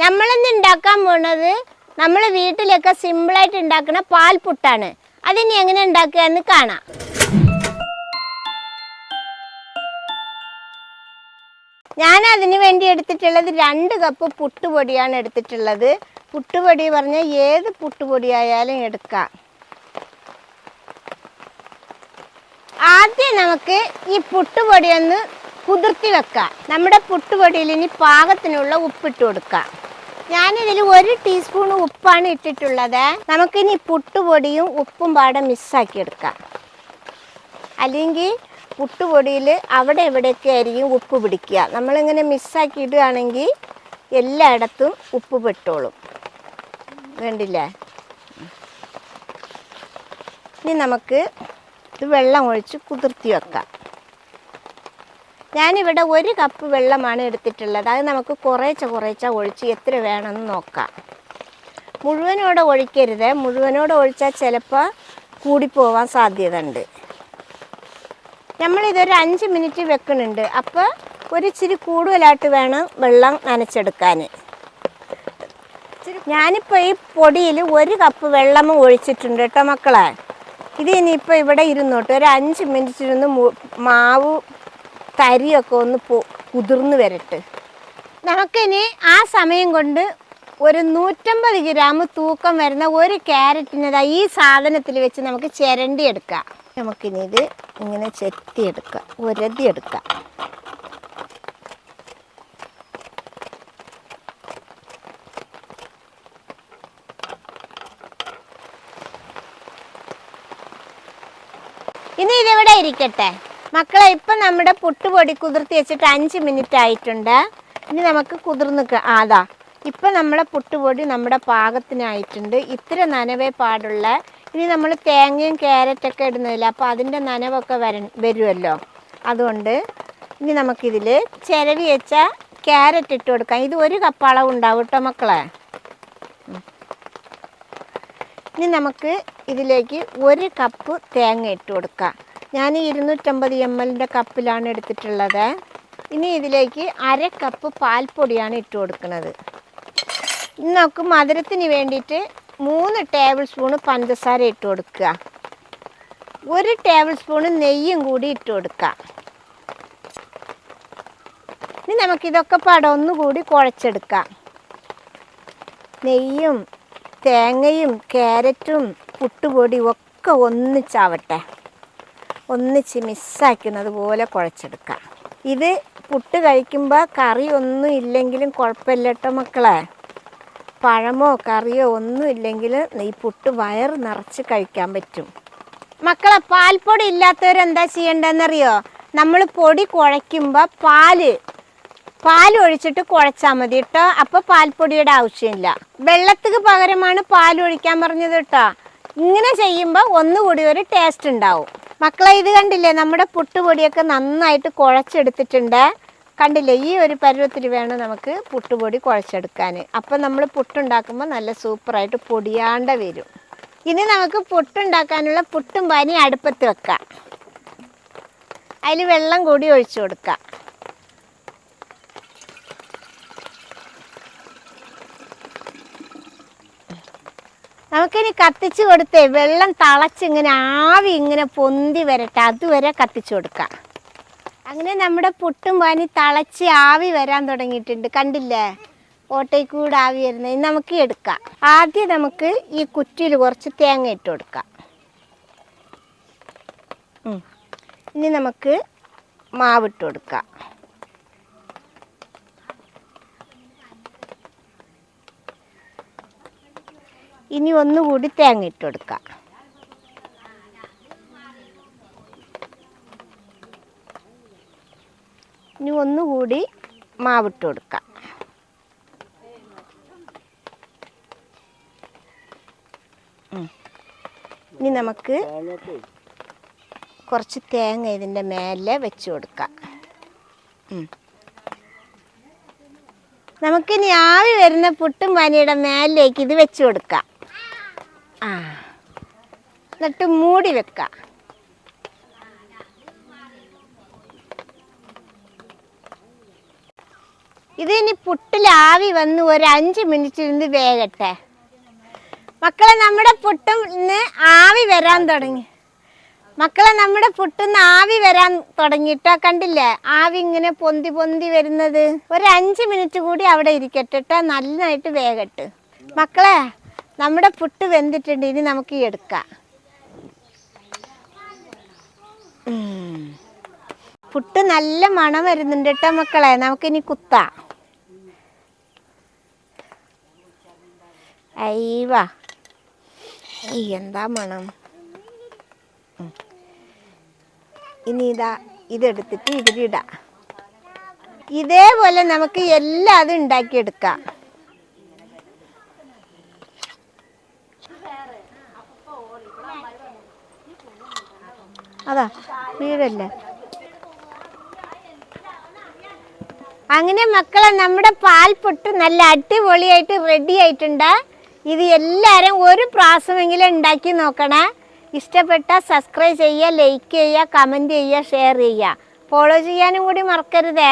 നമ്മളിന്ന് ഉണ്ടാക്കാൻ പോണത് നമ്മൾ വീട്ടിലൊക്കെ സിമ്പിളായിട്ട് ഉണ്ടാക്കുന്ന പാൽപുട്ടാണ്. അതിനി എങ്ങനെ ഉണ്ടാക്കുക എന്ന് കാണാം. ഞാൻ അതിന് വേണ്ടി എടുത്തിട്ടുള്ളത് 2 കപ്പ് പുട്ടുപൊടിയാണ് എടുത്തിട്ടുള്ളത്. പുട്ടുപൊടി പറഞ്ഞാൽ ഏത് പുട്ടുപൊടിയായാലും എടുക്കാം. ആദ്യം നമുക്ക് ഈ പുട്ടുപൊടി ഒന്ന് കുതിർത്തി വെക്കാം. നമ്മുടെ പുട്ടുപൊടിയിൽ ഇനി പാകത്തിനുള്ള ഉപ്പിട്ട് കൊടുക്കാം. ഞാനിതിൽ 1 ടീസ്പൂൺ ഉപ്പാണ് ഇട്ടിട്ടുള്ളത്. നമുക്കിനി പുട്ടുപൊടിയും ഉപ്പും പാടെ മിക്സാക്കി എടുക്കാം. അല്ലെങ്കിൽ പുട്ടുപൊടിയിൽ അവിടെ ഇവിടെയൊക്കെ ആയിരിക്കും ഉപ്പ് പിടിക്കുക. നമ്മളിങ്ങനെ മിക്സാക്കി ഇടുകയാണെങ്കിൽ എല്ലായിടത്തും ഉപ്പ് പെട്ടോളും. വേണ്ടില്ലേ? ഇനി നമുക്ക് ഇത് വെള്ളം ഒഴിച്ച് കുതിർത്തി വെക്കാം. ഞാനിവിടെ 1 കപ്പ് വെള്ളമാണ് എടുത്തിട്ടുള്ളത്. അത് നമുക്ക് കുറേശ്ശെ ഒഴിച്ച് എത്ര വേണമെന്ന് നോക്കാം. മുഴുവനോടെ ഒഴിക്കരുത്. മുഴുവനോടെ ഒഴിച്ചാൽ ചിലപ്പോൾ കൂടിപ്പോവാൻ സാധ്യത ഉണ്ട്. നമ്മളിതൊരു 5 മിനിറ്റ് വെക്കുന്നുണ്ട്. അപ്പോൾ ഒരിച്ചിരി കൂടുതലായിട്ട് വേണം വെള്ളം നനച്ചെടുക്കാൻ. ഞാനിപ്പോൾ ഈ പൊടിയിൽ 1 കപ്പ് വെള്ളം ഒഴിച്ചിട്ടുണ്ട് കേട്ടോ മക്കളെ. ഇത് ഇനിയിപ്പോൾ ഇവിടെ ഇരുന്നോട്ട് ഒരു 5 മിനിറ്റ് ഇരുന്ന് മാവ് തരിയൊക്കെ ഒന്ന് കുതിർന്ന് വരട്ടെ. നമുക്കിനി ആ സമയം കൊണ്ട് ഒരു 150 ഗ്രാം തൂക്കം വരുന്ന 1 ക്യാരറ്റിന് ഈ സാധനത്തിൽ വെച്ച് നമുക്ക് ചിരണ്ടി എടുക്കാം. നമുക്കിനി ഇത് ഇങ്ങനെ ചെത്തിയെടുക്കാം, ഉരതിയെടുക്കാം. ഇനി ഇതിവിടെ ഇരിക്കട്ടെ മക്കളെ. ഇപ്പം നമ്മുടെ പുട്ടുപൊടി കുതിർത്തി വെച്ചിട്ട് 5 മിനിറ്റ് ആയിട്ടുണ്ട്. ഇനി നമുക്ക് അതാ ഇപ്പം നമ്മളെ പുട്ടുപൊടി നമ്മുടെ പാകത്തിനായിട്ടുണ്ട്. ഇത്ര നനവേ പാടുള്ള. ഇനി നമ്മൾ തേങ്ങയും ക്യാരറ്റൊക്കെ ഇടുന്നില്ല, അപ്പോൾ അതിൻ്റെ നനവൊക്കെ വരുമല്ലോ. അതുകൊണ്ട് ഇനി നമുക്കിതിൽ ചിരവി വെച്ച ക്യാരറ്റ് ഇട്ട് കൊടുക്കാം. ഇത് 1 കപ്പ് അളവുണ്ടാവും കേട്ടോ മക്കളെ. ഇനി നമുക്ക് ഇതിലേക്ക് 1 കപ്പ് തേങ്ങ ഇട്ട് കൊടുക്കാം. ഞാൻ 250 ml കപ്പിലാണ് എടുത്തിട്ടുള്ളത്. ഇനി ഇതിലേക്ക് 1/2 കപ്പ് പാൽപ്പൊടിയാണ് ഇട്ട് കൊടുക്കുന്നത്. ഇനി നമുക്ക് മധുരത്തിന് വേണ്ടിയിട്ട് 3 ടേബിൾ സ്പൂൺ പഞ്ചസാര ഇട്ട് കൊടുക്കുക. 1 ടേബിൾ സ്പൂൺ നെയ്യും കൂടി ഇട്ട് കൊടുക്കുക. ഇനി നമുക്കിതൊക്കെ പാടെ ഒന്നുകൂടി കുഴച്ചെടുക്കാം. നെയ്യും തേങ്ങയും ക്യാരറ്റും പുട്ടുപൊടിയും ഒക്കെ ഒന്നിച്ചാവട്ടെ. ഒന്നിച്ച് മിക്സാക്കുന്നത് പോലെ കുഴച്ചെടുക്കാം. ഇത് പുട്ട് കഴിക്കുമ്പോൾ കറി ഒന്നും ഇല്ലെങ്കിലും കുഴപ്പമില്ല കേട്ടോ മക്കളെ. പഴമോ കറിയോ ഒന്നും ഇല്ലെങ്കിൽ ഈ പുട്ട് വയറ് നിറച്ച് കഴിക്കാൻ പറ്റും. മക്കളെ, പാൽപ്പൊടി ഇല്ലാത്തവരെന്താ ചെയ്യേണ്ടതെന്നറിയോ? നമ്മൾ പൊടി കുഴയ്ക്കുമ്പോൾ പാൽ ഒഴിച്ചിട്ട് കുഴച്ചാൽ മതി കേട്ടോ. അപ്പോൾ പാൽപ്പൊടിയുടെ ആവശ്യമില്ല. വെള്ളത്തിന് പകരമാണ് പാൽ ഒഴിക്കാൻ പറഞ്ഞത് കേട്ടോ. ഇങ്ങനെ ചെയ്യുമ്പോൾ ഒന്നുകൂടി ഒരു ടേസ്റ്റ് ഉണ്ടാവും. മക്കളെ, ഇത് കണ്ടില്ലേ? നമ്മുടെ പുട്ടുപൊടിയൊക്കെ നന്നായിട്ട് കുഴച്ചെടുത്തിട്ടുണ്ട്. കണ്ടില്ലേ? ഈ ഒരു പരുവത്തിൽ വേണം നമുക്ക് പുട്ടുപൊടി കുഴച്ചെടുക്കാൻ. അപ്പം നമ്മൾ പുട്ടുണ്ടാക്കുമ്പോൾ നല്ല സൂപ്പറായിട്ട് പൊടിയാണ്ട വരും. ഇനി നമുക്ക് പുട്ടുണ്ടാക്കാനുള്ള പുട്ടും പാനി അടുപ്പത്ത് വെക്കാം. അതിൽ വെള്ളം കൂടി ഒഴിച്ചു കൊടുക്കാം. നമുക്കിനി കത്തിച്ച് കൊടുത്തേ വെള്ളം തിളച്ചിങ്ങനെ ആവി ഇങ്ങനെ പൊന്തി വരട്ടെ. അതുവരെ കത്തിച്ചു കൊടുക്കാം. അങ്ങനെ നമ്മുടെ പുട്ടും പാനി തിളച്ച് ആവി വരാൻ തുടങ്ങിയിട്ടുണ്ട്. കണ്ടില്ലേ? ഓട്ടയിൽ കൂടെ ആവി വരുന്നത്. ഇനി നമുക്ക് എടുക്കാം. ആദ്യം നമുക്ക് ഈ കുറ്റിയിൽ കുറച്ച് തേങ്ങ ഇട്ട് കൊടുക്കാം. ഇനി നമുക്ക് മാവിട്ട് കൊടുക്കാം. ഇനി ഒന്നുകൂടി തേങ്ങ ഇട്ട് കൊടുക്കാം. ഇനി ഒന്നുകൂടി മാവിട്ട് കൊടുക്കാം. ഇനി നമുക്ക് കുറച്ച് തേങ്ങ ഇതിൻ്റെ മേലെ വെച്ച് കൊടുക്കാം. നമുക്കിനി ആവി വരുന്ന പുട്ടും പാനിയുടെ മേലിലേക്ക് ഇത് വെച്ച് കൊടുക്കാം. എന്നിട്ട് മൂടി വെക്കാം. ഇത് ഇനി പുട്ടിലാവി വന്ന് ഒരു 5 മിനിറ്റ് ഇരുന്ന് വേകട്ടെ. മക്കളെ നമ്മുടെ പുട്ടും ഇന്ന് ആവി വരാൻ തുടങ്ങി. ആവി വരാൻ തുടങ്ങിയിട്ടോ, കണ്ടില്ലേ ആവി ഇങ്ങനെ പൊന്തി പൊന്തി വരുന്നത്. ഒരു 5 മിനിറ്റ് കൂടി അവിടെ ഇരിക്കട്ടെ കേട്ടോ, നന്നായിട്ട് വേകട്ടെ. മക്കളെ നമ്മുടെ പുട്ട് വെന്തിട്ടുണ്ട്, ഇനി നമുക്ക് എടുക്കാം. പുട്ട് നല്ല മണം വരുന്നുണ്ട് കേട്ടോ മക്കളെ, നമുക്കിനി കുത്താം. അയ്യവാ, എന്താ മണം. ഇനി ഇതെടുത്തിട്ട് ഇതിലിടാം. ഇതേപോലെ നമുക്ക് എല്ലാം അത് ഉണ്ടാക്കിയെടുക്കാം. അതാ വീടല്ലേ. അങ്ങനെ മക്കളെ നമ്മുടെ പാൽപുട്ട് നല്ല അടിപൊളിയായിട്ട് റെഡി ആയിട്ടുണ്ട്. ഇത് എല്ലാവരും ഒരു പ്രാവശ്യമെങ്കിലും ഉണ്ടാക്കി നോക്കണേ. ഇഷ്ടപ്പെട്ടാൽ സബ്സ്ക്രൈബ് ചെയ്യുക, ലൈക്ക് ചെയ്യുക, കമൻറ്റ് ചെയ്യുക, ഷെയർ ചെയ്യുക. ഫോളോ ചെയ്യാനും കൂടി മറക്കരുതേ.